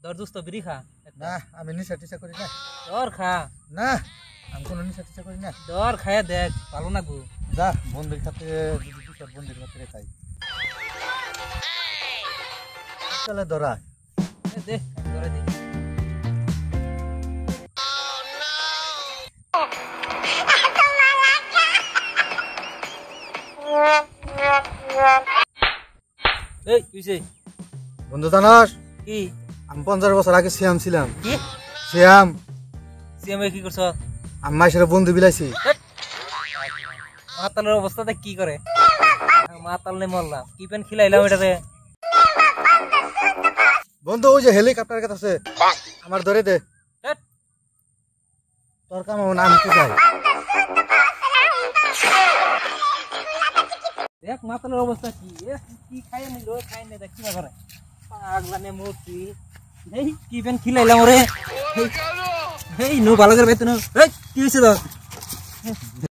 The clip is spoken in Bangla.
দর দোস্ত বিড়ি খা না আমি নিশা টিশা করি না দর খা না আমি কোনো নিশা টিশা করি না দর খায় দেখ ভালো না গো যা বন্ধুর সাথে বন্ধুর সাথে খাই চলে ধরা দে ধরে দে এই কিছে বন্ধু জানাস কি আমি 50 বছর আগে শ্যাম ছিলাম কি শ্যাম সিএমএ কি করছ আমি মাসের বন্ধু বিলাইছি মাতালের অবস্থাতে কি করে মাতাল নে মরলাম কি পেন খিলাইলাম এটাতে বন্ধু ওই যে হেলিকপ্টার কাছে আছে আমার ধরে দে তোর কাম নাম কি চাই দেখ মাতালের অবস্থা কি কি খায় নিল খায় না দেখ কি না করে পাগলানে মূর্তি এই কি পেন খিলাইলাম রে এই নো ভালো করে বেতন এই কি হইছে তো